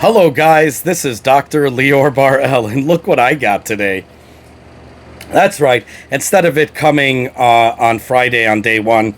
Hello guys, this is Dr. Lior Bar-El, and look what I got today. That's right, instead of it coming on Friday on day one,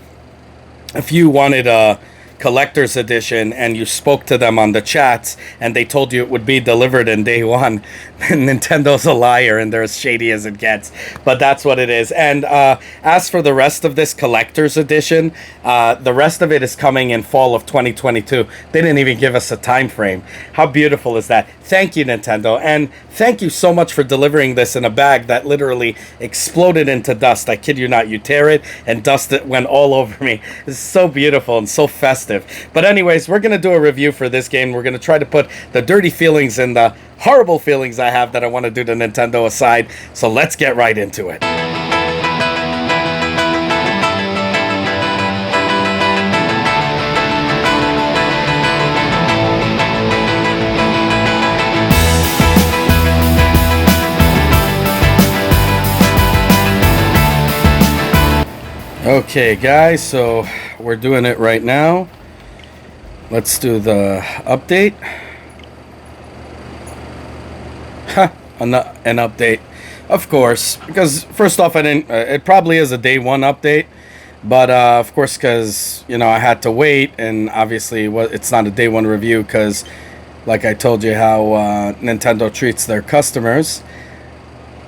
if you wanted a collector's edition and you spoke to them on the chats and they told you it would be delivered in day one, Nintendo's a liar and they're as shady as it gets. But that's what it is. And as for the rest of this collector's edition, the rest of it is coming in fall of 2022. They didn't even give us a time frame. How beautiful is that? Thank you, Nintendo. And thank you so much for delivering this in a bag that literally exploded into dust. I kid you not. You tear it and dust it went all over me. It's so beautiful and so festive. But anyways, we're going to do a review for this game. We're going to try to put the dirty feelings and the horrible feelings I have that I want to do to Nintendo aside. So let's get right into it. Okay guys, so we're doing it right now. Let's do the update. An update, of course, because first off, I didn't. It probably is a day one update, but of course, because I had to wait, and obviously, it's not a day one review because, like I told you, how Nintendo treats their customers.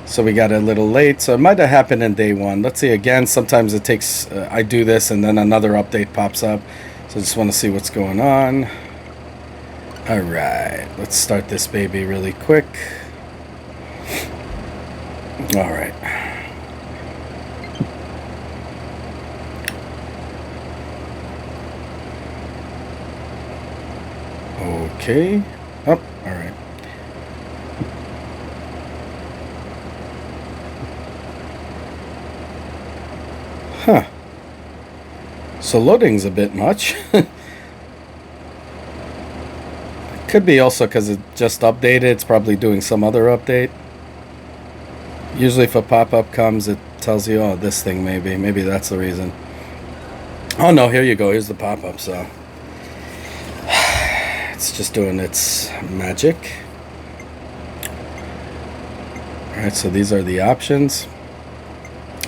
So we got a little late, so it might have happened in day one. Let's see again. Sometimes it takes. I do this, and then another update pops up. So I just want to see what's going on. All right, let's start this baby really quick. All right. Okay. Oh, all right. Huh. So loading's a bit much. Could be also because it just updated. It's probably doing some other update. Usually if a pop-up comes, it tells you, oh, this thing maybe. Maybe that's the reason. Oh, no, here you go. Here's the pop-up, so. It's just doing its magic. Alright, so these are the options.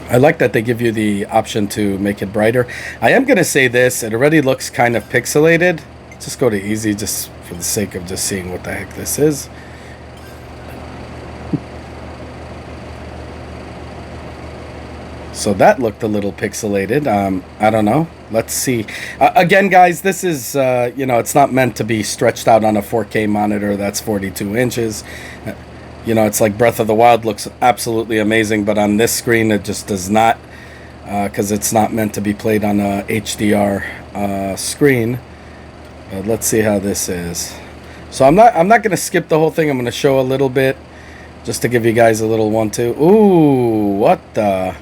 I like that they give you the option to make it brighter. I am going to say this. It already looks kind of pixelated. Just go to easy just for the sake of just seeing what the heck this is. So that looked a little pixelated. I don't know. Let's see. Again, guys, this is, it's not meant to be stretched out on a 4K monitor that's 42 inches. It's like Breath of the Wild looks absolutely amazing, but on this screen it just does not, because it's not meant to be played on a HDR screen. Let's see how this is. So I'm not going to skip the whole thing. I'm going to show a little bit just to give you guys a little 1-2. Ooh, what the...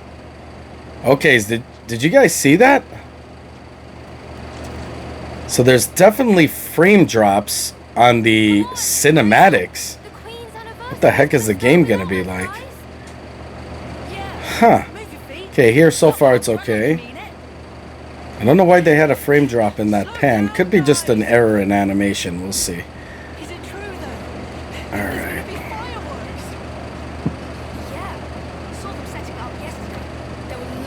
Okay, did you guys see that? So there's definitely frame drops on the cinematics. What the heck is the game gonna be like? Huh. Okay, here so far it's okay. I don't know why they had a frame drop in that pan. Could be just an error in animation. We'll see. Alright.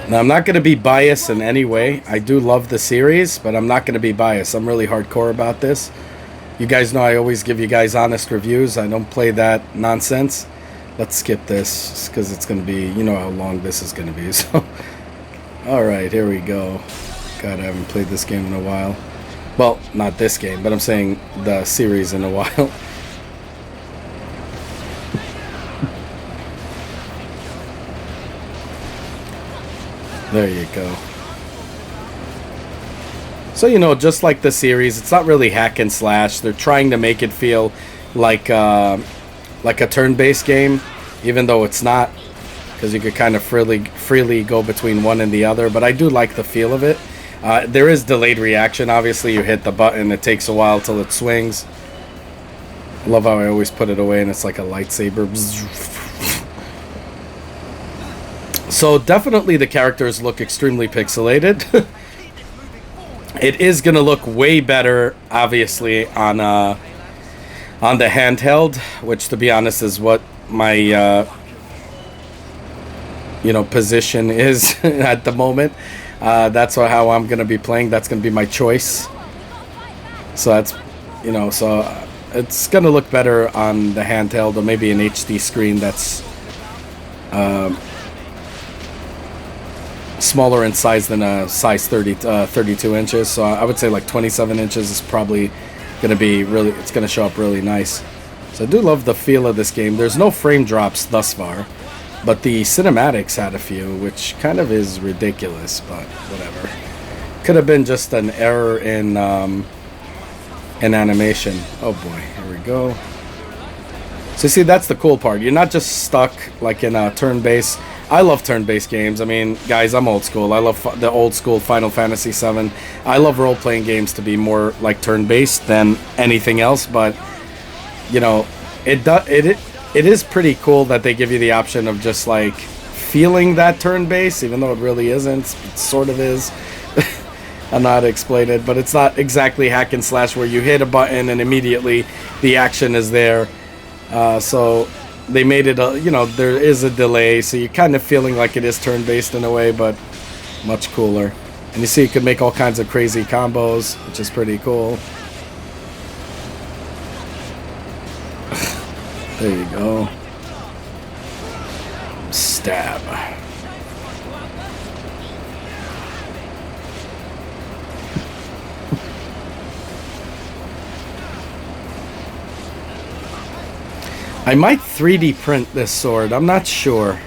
Now, I'm not going to be biased in any way. I do love the series, but I'm not going to be biased. I'm really hardcore about this. You guys know I always give you guys honest reviews. I don't play that nonsense. Let's skip this, because it's going to be, you know how long this is going to be. So, alright, here we go. God, I haven't played this game in a while. Well, not this game, but I'm saying the series in a while. There you go. So, just like the series, it's not really hack and slash. They're trying to make it feel like a turn-based game, even though it's not, because you could kind of freely go between one and the other. But I do like the feel of it. There is delayed reaction. Obviously, you hit the button. It takes a while till it swings. I love how I always put it away, and it's like a lightsaber. So definitely the characters look extremely pixelated. It is going to look way better, obviously, on on the handheld, which to be honest is what my position is at the moment. That's how I'm gonna be playing. That's gonna be my choice. So that's it's gonna look better on the handheld, or maybe an HD screen that's smaller in size than a size 32 inches. So I would say like 27 inches is probably gonna be it's gonna show up really nice. So I do love the feel of this game. There's no frame drops thus far, but the cinematics had a few, which kind of is ridiculous, but whatever. Could have been just an error in animation. Oh boy, here we go. So see, that's the cool part. You're not just stuck like in a turn-based. I love turn-based games. I mean, guys, I'm old school. I love the old school Final Fantasy VII. I love role-playing games to be more like turn-based than anything else. But it is pretty cool that they give you the option of just like feeling that turn-based, even though it really isn't. It sort of is. I don't know how to explain it, but it's not exactly hack and slash where you hit a button and immediately the action is there. So they made it there is a delay, so you're kind of feeling like it is turn-based in a way, but much cooler. And you see you can make all kinds of crazy combos, which is pretty cool. There you go. Stab. I might 3D print this sword. I'm not sure.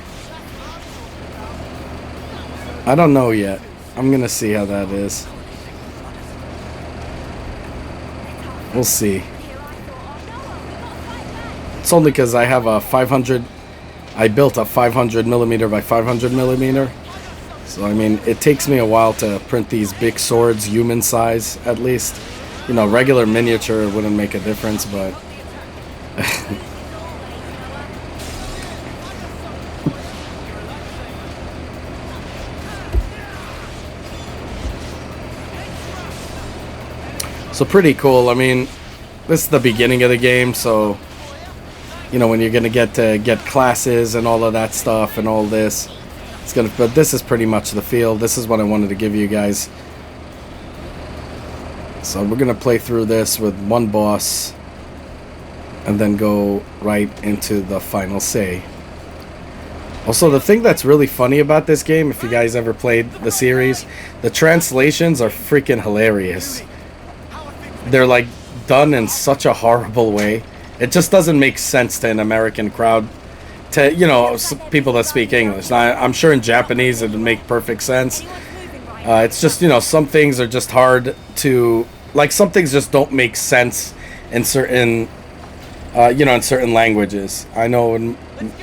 I don't know yet. I'm gonna see how that is. We'll see. It's only because I have a 500. I built a 500 millimeter by 500 millimeter. So I mean, it takes me a while to print these big swords, human size at least. Regular miniature wouldn't make a difference, but. So pretty cool. I mean, this is the beginning of the game, so when you're gonna get classes and all of that stuff and all this, but this is pretty much the feel. This is what I wanted to give you guys. So we're gonna play through this with one boss and then go right into the final say. Also, the thing that's really funny about this game, if you guys ever played the series, the translations are freaking hilarious. They're like done in such a horrible way. It just doesn't make sense to an American crowd, to people that speak English. Now, I'm sure in Japanese it would make perfect sense. It's just some things are just hard to some things just don't make sense in certain in certain languages. I know in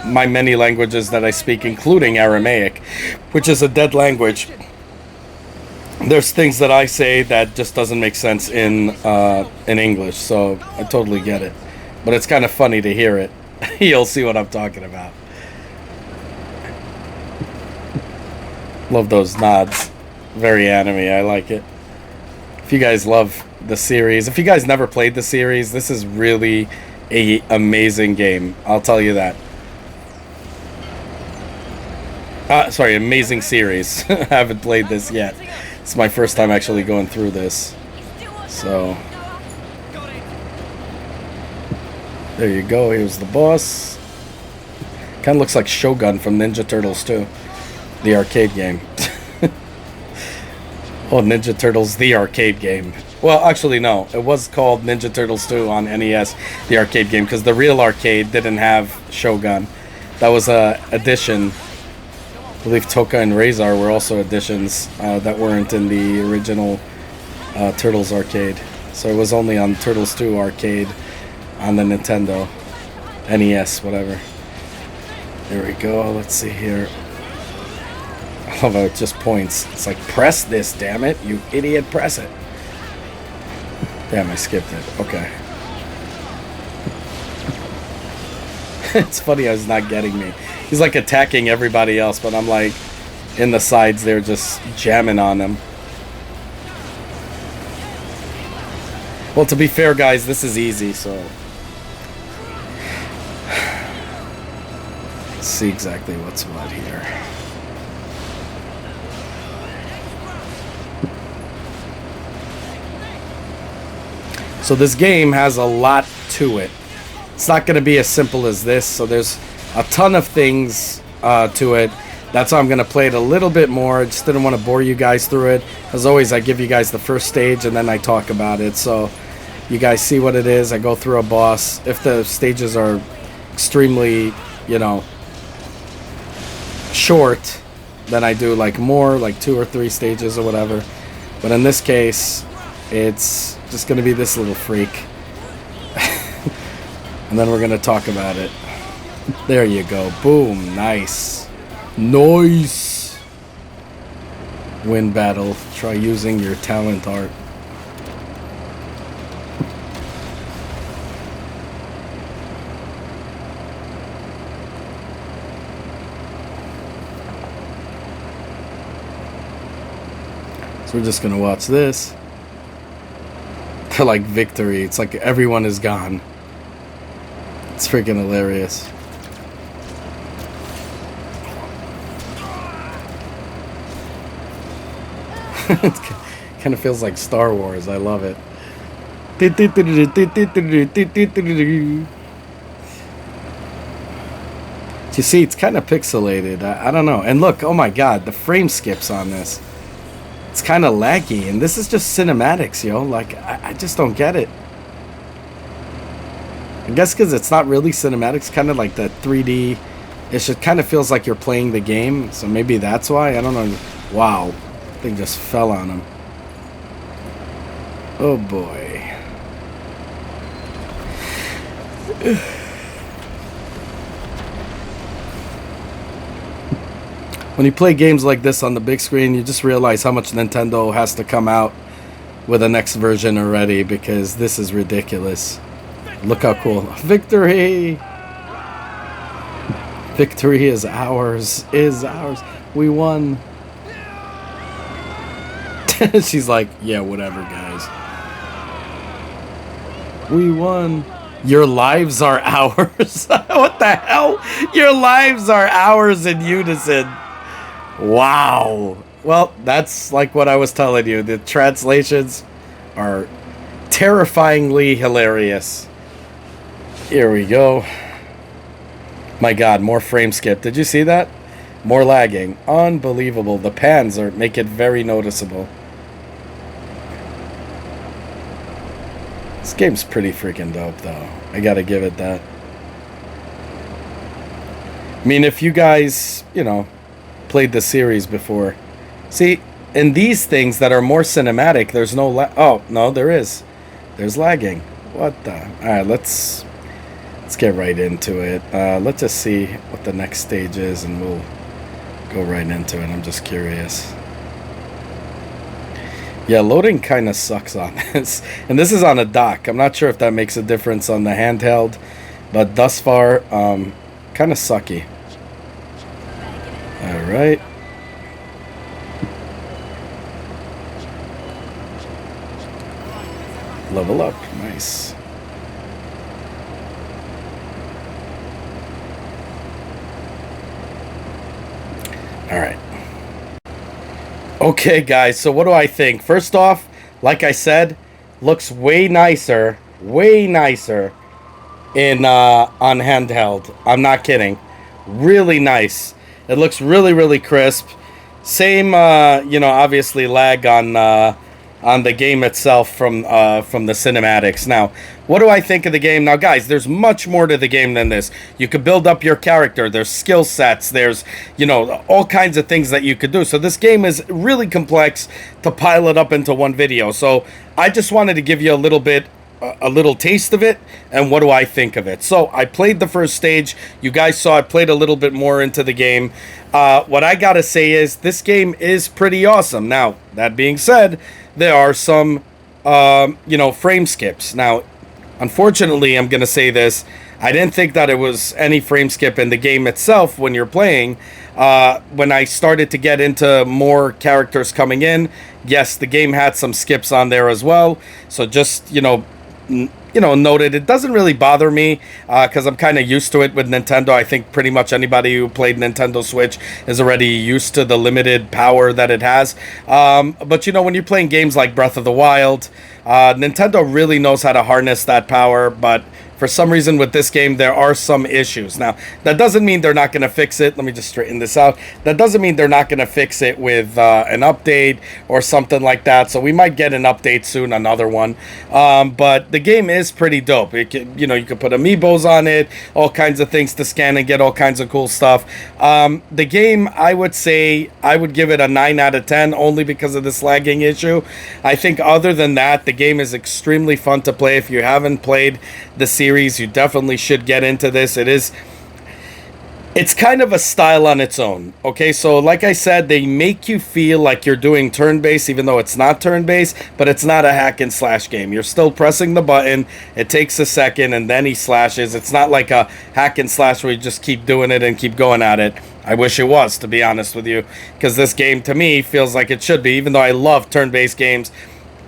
my many languages that I speak, including Aramaic, which is a dead language. There's things that I say that just doesn't make sense in English, so I totally get it. But it's kind of funny to hear it. You'll see what I'm talking about. Love those nods. Very anime, I like it. If you guys love the series, if you guys never played the series, this is really an amazing game. I'll tell you that. Sorry, amazing series. I haven't played this yet. It's my first time actually going through this. So there you go. Here's the boss. Kind of looks like Shogun from Ninja Turtles 2, the arcade game. Oh, Ninja Turtles, the arcade game. Well, actually, no. It was called Ninja Turtles 2 on NES, the arcade game, because the real arcade didn't have Shogun. That was a addition. I believe Toka and Razor were also additions that weren't in the original Turtles arcade. So it was only on Turtles 2 arcade on the Nintendo, NES, whatever. There we go. Let's see here. I love how it just points. It's like, press this, damn it. You idiot, press it. Damn, I skipped it. Okay. It's funny how he's not getting me. He's like attacking everybody else, but I'm like in the sides there just jamming on them. Well, to be fair, guys, this is easy, so Let's see exactly what's what here. So this game has a lot to it. It's not going to be as simple as this. So there's a ton of things to it. That's why I'm going to play it a little bit more. I just didn't want to bore you guys through it. As always, I give you guys the first stage and then I talk about it. So you guys see what it is. I go through a boss. If the stages are extremely, you know, short, then I do like more, like 2 or 3 stages or whatever. But in this case, it's just going to be this little freak. And then we're going to talk about it. There you go. Boom. Nice. Nice. Win battle. Try using your talent art. So we're just going to watch this. To like victory. It's like everyone is gone. It's freaking hilarious. It kind of feels like Star Wars. I love it. You see, it's kind of pixelated. I don't know. And look, oh my god, the frame skips on this. It's kind of laggy. And this is just cinematics, yo. Like, I just don't get it. I guess because it's not really cinematics, kind of like that 3D. It just kind of feels like you're playing the game. So maybe that's why. I don't know. Wow. Thing just fell on him. Oh boy. When you play games like this on the big screen, you just realize how much Nintendo has to come out with a next version already, because this is ridiculous. Look how cool. Victory! Victory is ours. Is ours. We won. She's like, yeah, whatever, guys. We won. Your lives are ours. What the hell? Your lives are ours in unison. Wow. Well, that's like what I was telling you. The translations are terrifyingly hilarious. Here we go. My god, more frame skip. Did you see that? More lagging. Unbelievable. The pans make it very noticeable. This game's pretty freaking dope, though. I gotta give it that. I mean, if you guys, you know, played the series before. See, in these things that are more cinematic, there's no oh, no, there is. There's lagging. What the? Alright, let's get right into it. Let's just see what the next stage is, and we'll go right into it. I'm just curious. Yeah, loading kind of sucks on this. And this is on a dock. I'm not sure if that makes a difference on the handheld, but thus far, kind of sucky. Alright. Level up. Nice. Alright. Okay, guys, so what do I think? First off, like I said, looks way nicer in on handheld. I'm not kidding. Really nice. It looks really, really crisp. Same, you know, obviously lag on the game itself from the cinematics. Now, what do I think of the game? Now, guys, there's much more to the game than this. You could build up your character. There's skill sets. There's, you know, all kinds of things that you could do. So this game is really complex to pile it up into one video. So I just wanted to give you a little taste of it, and what do I think of it. So I played the first stage. You guys saw I played a little bit more into the game. What I gotta say is this game is pretty awesome. Now, that being said, there are some you know, frame skips. Now, unfortunately, I'm gonna say this, I didn't think that it was any frame skip in the game itself when you're playing. When I started to get into more characters coming in, yes, the game had some skips on there as well. So just, you know, noted. It doesn't really bother me because I'm kind of used to it with Nintendo. I think pretty much anybody who played Nintendo Switch is already used to the limited power that it has. But when you're playing games like Breath of the Wild, Nintendo really knows how to harness that power, but for some reason with this game, there are some issues. Now, that doesn't mean they're not going to fix it. Let me just straighten this out. That doesn't mean they're not going to fix it with an update or something like that. So we might get an update soon, another one. But the game is pretty dope. You could put amiibos on it, all kinds of things to scan and get all kinds of cool stuff. The game, I would say, I would give it a 9 out of 10 only because of this lagging issue. I think other than that, the game is extremely fun to play. If you haven't played the series, you definitely should get into this. It's kind of a style on its own. Okay, so like I said, they make you feel like you're doing turn-based, even though it's not turn-based, but it's not a hack and slash game. You're still pressing the button. It takes a second and then he slashes. It's not like a hack and slash where you just keep doing it and keep going at it. I wish it was, to be honest with you, because this game to me feels like it should be. Even though I love turn-based games,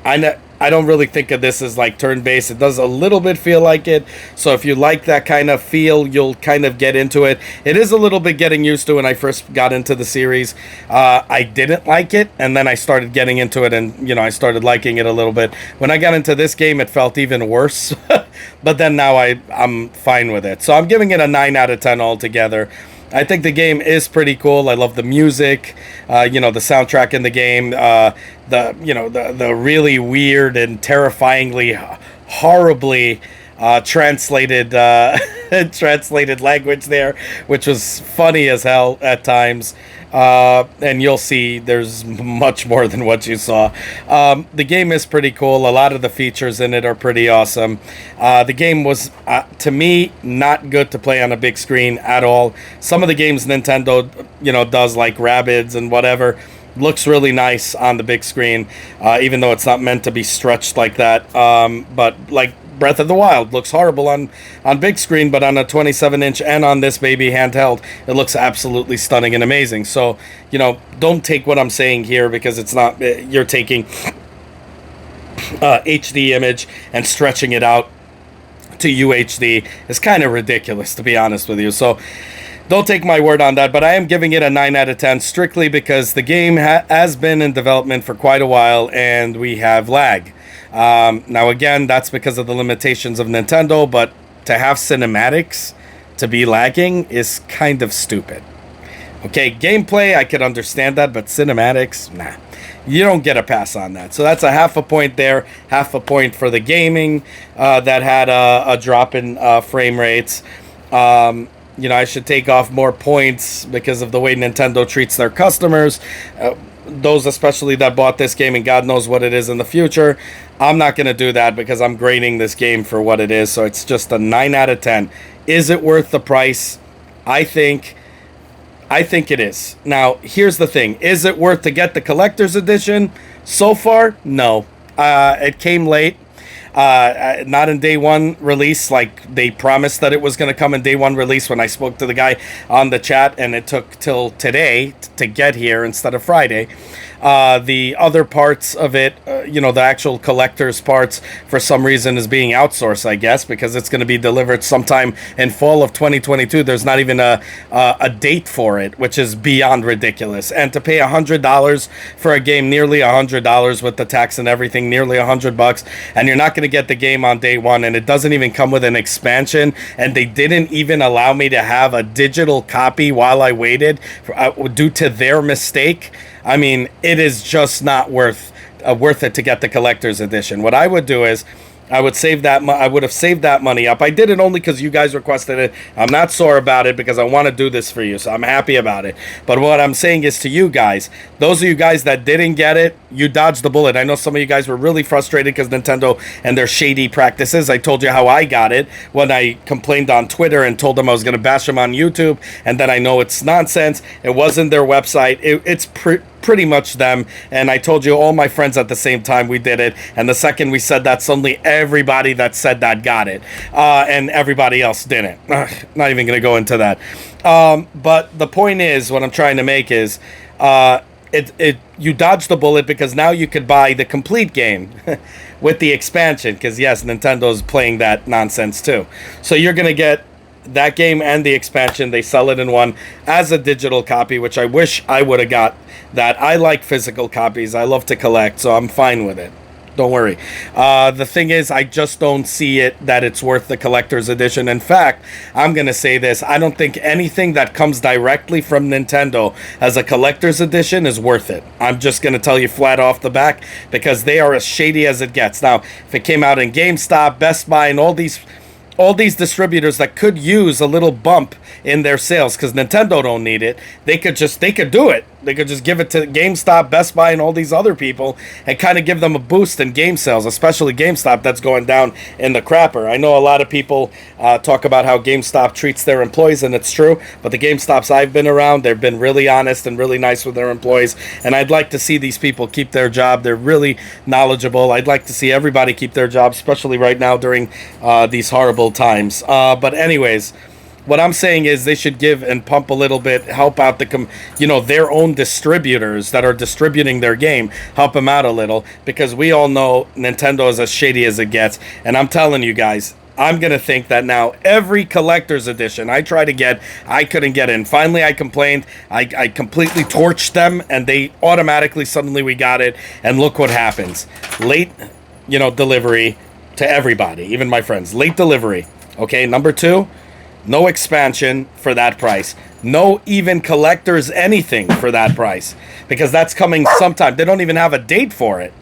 I don't really think of this as like turn-based. It does a little bit feel like it. So if you like that kind of feel, you'll kind of get into it. It is a little bit getting used to when I first got into the series. I didn't like it, and then I started getting into it, and I started liking it a little bit. When I got into this game, it felt even worse. But then now I'm fine with it. So I'm giving it a 9 out of 10 altogether. I think the game is pretty cool. I love the music, the soundtrack in the game, the really weird and terrifyingly, horribly translated translated language there, which was funny as hell at times. And you'll see there's much more than what you saw. The game is pretty cool. A lot of the features in it are pretty awesome. The game was, to me, not good to play on a big screen at all. Some of the games Nintendo, does, like Rabbids and whatever, looks really nice on the big screen, even though it's not meant to be stretched like that. But like Breath of the Wild looks horrible on big screen, but on a 27-inch and on this baby handheld, it looks absolutely stunning and amazing. So, don't take what I'm saying here because it's not, you're taking HD image and stretching it out to UHD. Is kind of ridiculous, to be honest with you. So don't take my word on that, but I am giving it a 9 out of 10 strictly because the game has been in development for quite a while and we have lag. Now, again, that's because of the limitations of Nintendo, but to have cinematics to be lagging is kind of stupid. Okay, gameplay, I could understand that, but cinematics, nah. You don't get a pass on that. So that's a half a point there, half a point for the gaming that had a drop in frame rates. I should take off more points because of the way Nintendo treats their customers. Those especially that bought this game and God knows what it is in the future. I'm not going to do that because I'm grading this game for what it is. So it's just a 9 out of 10. Is it worth the price? I think it is. Now, here's the thing. Is it worth to get the collector's edition? So far, no. It came late. Not in day one release like they promised that it was going to come in day one release when I spoke to the guy on the chat, and it took till today to get here instead of Friday. The other parts of it, the actual collector's parts, for some reason is being outsourced, I guess, because it's going to be delivered sometime in fall of 2022. There's not even a date for it, which is beyond ridiculous. And to pay $100 for a game, nearly $100 with the tax and everything, nearly $100, and you're not going to get the game on day one, and it doesn't even come with an expansion, and they didn't even allow me to have a digital copy while I waited due to their mistake. I mean, it is just not worth it to get the collector's edition. What I would do is I would I would have saved that money up. I did it only because you guys requested it. I'm not sore about it because I want to do this for you, so I'm happy about it. But what I'm saying is to you guys, those of you guys that didn't get it, you dodged the bullet. I know some of you guys were really frustrated because Nintendo and their shady practices. I told you how I got it when I complained on Twitter and told them I was going to bash them on YouTube, and then I know it's nonsense. It wasn't their website. It's pretty much them, and I told you all my friends at the same time we did it, and the second we said that, suddenly everybody that said that got it, and everybody else didn't. Not even going to go into that, but the point is, what I'm trying to make is you dodged the bullet because now you could buy the complete game with the expansion, because yes, Nintendo's playing that nonsense too. So you're going to get that game and the expansion. They sell it in one as a digital copy, which I wish I would have got that. I like physical copies. I love to collect, so I'm fine with it. Don't worry. The thing is, I just don't see it that it's worth the collector's edition. In fact, I'm going to say this. I don't think anything that comes directly from Nintendo as a collector's edition is worth it. I'm just going to tell you flat off the back, because they are as shady as it gets. Now, if it came out in GameStop, Best Buy, and all these distributors that could use a little bump in their sales, because Nintendo don't need it, they could do it. They could just give it to GameStop, Best Buy, and all these other people and kind of give them a boost in game sales, especially GameStop that's going down in the crapper. I know a lot of people talk about how GameStop treats their employees, and it's true, but the GameStops I've been around, they've been really honest and really nice with their employees, and I'd like to see these people keep their job. They're really knowledgeable. I'd like to see everybody keep their job, especially right now during these horrible times. But anyways, what I'm saying is they should give and pump a little bit, help out their own distributors that are distributing their game, help them out a little, because we all know Nintendo is as shady as it gets. And I'm telling you guys, I'm going to think that now every collector's edition I try to get, I couldn't get in. Finally, I complained. I completely torched them, and they automatically, suddenly we got it. And look what happens. Late, delivery to everybody, even my friends. Late delivery. Okay, number 2. No expansion for that price. No even collectors anything for that price. Because that's coming sometime. They don't even have a date for it.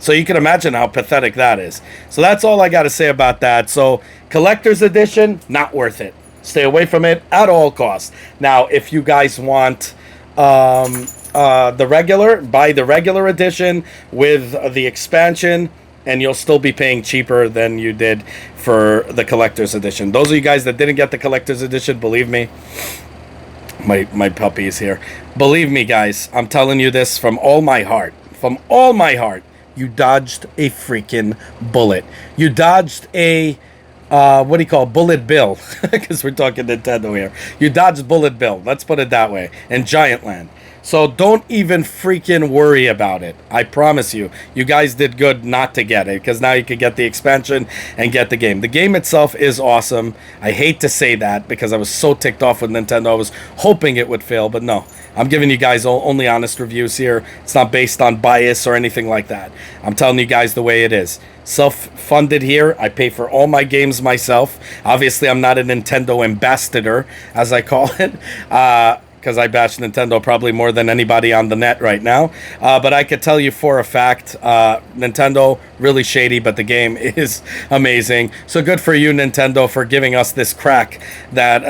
So you can imagine how pathetic that is. So that's all I got to say about that. So collector's edition, not worth it. Stay away from it at all costs. Now, if you guys want the regular, buy the regular edition with the expansion, and you'll still be paying cheaper than you did for the collector's edition. Those of you guys that didn't get the collector's edition, believe me, my puppy is here. Believe me, guys, I'm telling you this from all my heart. From all my heart, you dodged a freaking bullet. You dodged a, bullet bill. Because we're talking Nintendo here. You dodged bullet bill. Let's put it that way. In Giant Land. So don't even freaking worry about it. I promise you. You guys did good not to get it, because now you can get the expansion and get the game. The game itself is awesome. I hate to say that because I was so ticked off with Nintendo. I was hoping it would fail, but no. I'm giving you guys only honest reviews here. It's not based on bias or anything like that. I'm telling you guys the way it is. Self-funded here. I pay for all my games myself. Obviously, I'm not a Nintendo ambassador, as I call it. Because I bash Nintendo probably more than anybody on the net right now. But I could tell you for a fact, Nintendo, really shady, but the game is amazing. So good for you, Nintendo, for giving us this crack that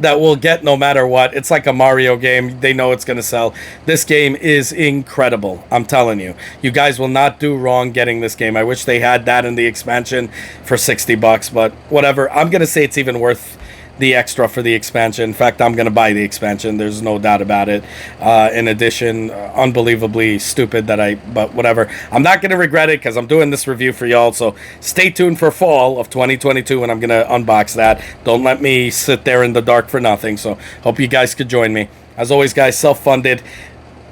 that we'll get no matter what. It's like a Mario game. They know it's going to sell. This game is incredible. I'm telling you. You guys will not do wrong getting this game. I wish they had that in the expansion for $60, but whatever. I'm going to say it's even worth the extra for the expansion. In fact, I'm going to buy the expansion. There's no doubt about it. In addition, unbelievably stupid but whatever. I'm not going to regret it because I'm doing this review for y'all. So stay tuned for fall of 2022 when I'm going to unbox that. Don't let me sit there in the dark for nothing. So hope you guys could join me. As always, guys, self-funded.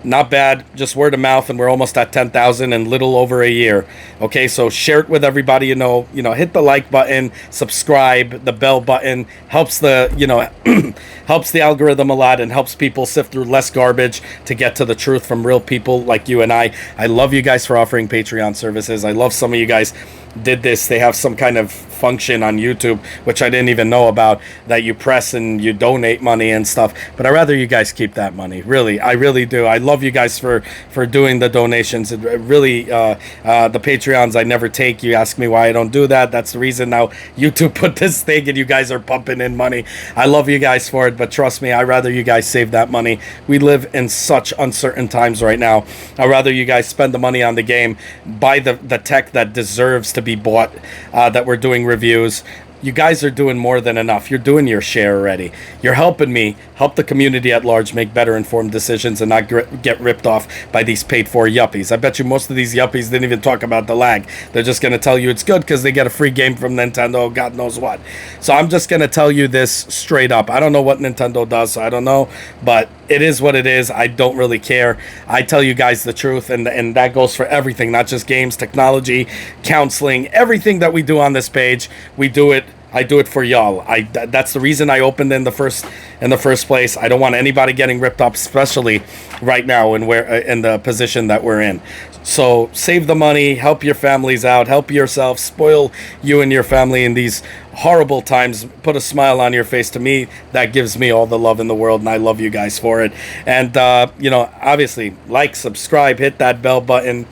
Not bad, just word of mouth, and we're almost at 10,000 in little over a year. Okay, so share it with everybody you know. Hit the like button, subscribe, the bell button helps helps the algorithm a lot and helps people sift through less garbage to get to the truth from real people like you and I. I love you guys for offering Patreon services. I love some of you guys did this. They have some kind of function on YouTube, which I didn't even know about, that you press and you donate money and stuff. But I'd rather you guys keep that money. Really, I really do. I love you guys for doing the donations. It really, the Patreons I never take. You ask me why I don't do that. That's the reason now YouTube put this thing and you guys are pumping in money. I love you guys for it, but trust me, I'd rather you guys save that money. We live in such uncertain times right now. I'd rather you guys spend the money on the game, buy the tech that deserves to be bought, that we're doing reviews. you guys are doing more than enough. You're doing your share already. You're helping me help the community at large make better informed decisions and not get ripped off by these paid for yuppies. I bet you most of these yuppies didn't even talk about the lag. They're just going to tell you it's good because they get a free game from Nintendo, God knows what. So I'm just going to tell you this straight up. I don't know what Nintendo does, so I don't know, but it is what it is. I don't really care. I tell you guys the truth, and that goes for everything, not just games, technology, counseling, everything that we do on this page. We do it. I do it for y'all. That's the reason I opened in the first place. I don't want anybody getting ripped up, especially right now and where in the position that we're in. So save the money, help your families out, help yourself, spoil you and your family in these horrible times. Put a smile on your face. To me, that gives me all the love in the world, and I love you guys for it. And obviously, like, subscribe, hit that bell button.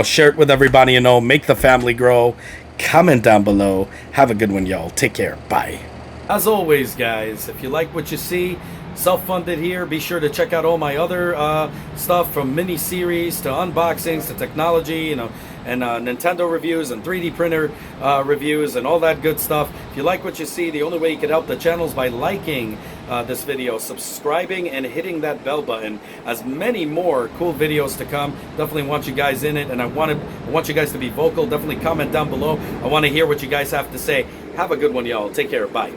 Share it with everybody you know. Make the family grow. Comment down below. Have a good one, y'all. Take care. Bye. As always, guys, if you like what you see, self-funded here, be sure to check out all my other stuff, from mini-series to unboxings to technology, and Nintendo reviews and 3D printer reviews and all that good stuff. If you like what you see, the only way you can help the channel is by liking this video, subscribing, and hitting that bell button. As many more cool videos to come. Definitely want you guys in it, and I want you guys to be vocal. Definitely comment down below. I want to hear what you guys have to say. Have a good one, y'all. Take care. Bye.